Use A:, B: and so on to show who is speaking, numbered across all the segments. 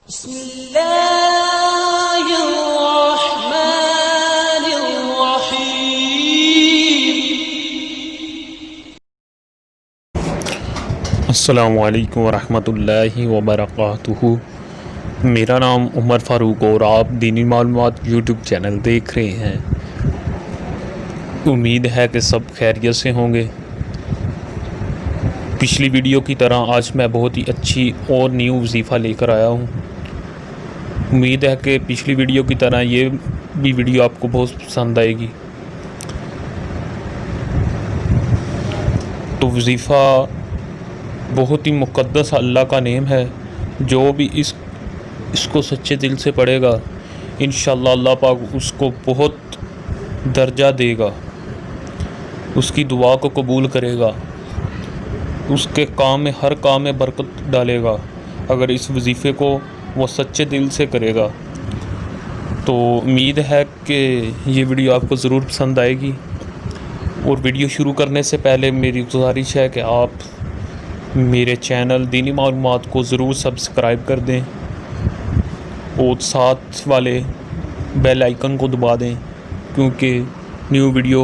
A: بسم اللہ الرحمن الرحیم۔
B: السلام علیکم ورحمۃ اللہ وبرکاتہ۔ میرا نام عمر فاروق اور آپ دینی معلومات یوٹیوب چینل دیکھ رہے ہیں۔ امید ہے کہ سب خیریت سے ہوں گے۔ پچھلی ویڈیو کی طرح آج میں بہت ہی اچھی اور نیو وظیفہ لے کر آیا ہوں۔ امید ہے کہ پچھلی ویڈیو کی طرح یہ بھی ویڈیو آپ کو بہت پسند آئے گی۔ تو وظیفہ بہت ہی مقدس اللہ کا نیم ہے، جو بھی اس کو سچے دل سے پڑھے گا انشاءاللہ اللہ پاک اس کو بہت درجہ دے گا، اس کی دعا کو قبول کرے گا، اس کے کام میں ہر کام میں برکت ڈالے گا اگر اس وظیفے کو وہ سچے دل سے کرے گا۔ تو امید ہے کہ یہ ویڈیو آپ کو ضرور پسند آئے گی، اور ویڈیو شروع کرنے سے پہلے میری گزارش ہے کہ آپ میرے چینل دینی معلومات کو ضرور سبسکرائب کر دیں اور ساتھ والے بیل آئیکن کو دبا دیں، کیونکہ نیو ویڈیو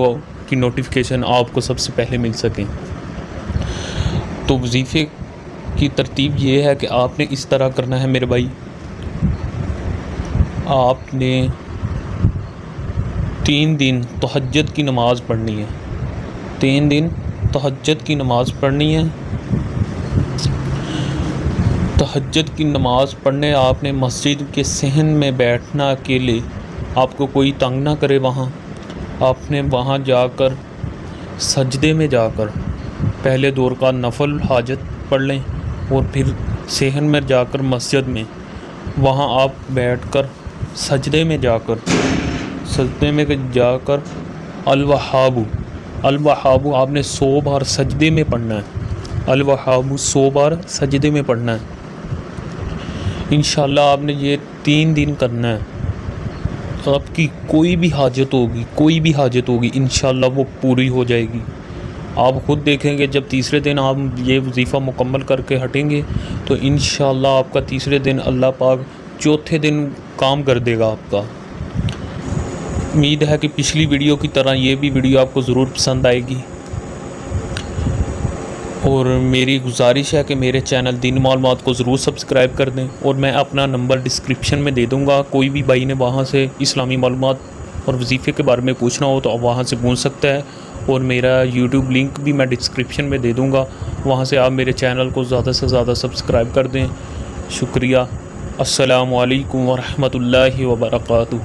B: کی نوٹیفیکیشن آپ کو سب سے پہلے مل سکیں۔ تو وظیفے کی ترتیب یہ ہے کہ آپ نے اس طرح کرنا ہے میرے بھائی، آپ نے 3 دن تہجد کی نماز پڑھنی ہے، 3 دن تہجد کی نماز پڑھنی ہے۔ تہجد کی نماز پڑھنے آپ نے مسجد کے صحن میں بیٹھنا، اکیلے، آپ کو کوئی تنگ نہ کرے، وہاں آپ نے وہاں جا کر سجدے میں جا کر پہلے دور کا نفل حاجت پڑھ لیں، اور پھر صحن میں جا کر مسجد میں وہاں آپ بیٹھ کر سجدے میں جا کر الوہاب آپ نے 100 بار سجدے میں پڑھنا ہے، الوہاب 100 بار سجدے میں پڑھنا ہے۔ انشاءاللہ آپ نے یہ 3 دن کرنا ہے۔ آپ کی کوئی بھی حاجت ہوگی انشاءاللہ وہ پوری ہو جائے گی۔ آپ خود دیکھیں گے جب تیسرے دن آپ یہ وظیفہ مکمل کر کے ہٹیں گے تو انشاءاللہ آپ کا تیسرے دن اللہ پاک چوتھے دن کام کر دے گا آپ کا۔ امید ہے کہ پچھلی ویڈیو کی طرح یہ بھی ویڈیو آپ کو ضرور پسند آئے گی، اور میری گزارش ہے کہ میرے چینل دینی معلومات کو ضرور سبسکرائب کر دیں، اور میں اپنا نمبر ڈسکرپشن میں دے دوں گا۔ کوئی بھی بھائی نے وہاں سے اسلامی معلومات اور وظیفے کے بارے میں پوچھنا ہو تو وہاں سے پوچھ سکتا ہے، اور میرا یوٹیوب لنک بھی میں ڈسکرپشن میں دے دوں گا، وہاں سے آپ میرے چینل کو زیادہ سے زیادہ سبسکرائب کر دیں۔ شکریہ۔ السلام علیکم ورحمۃ اللہ وبرکاتہ۔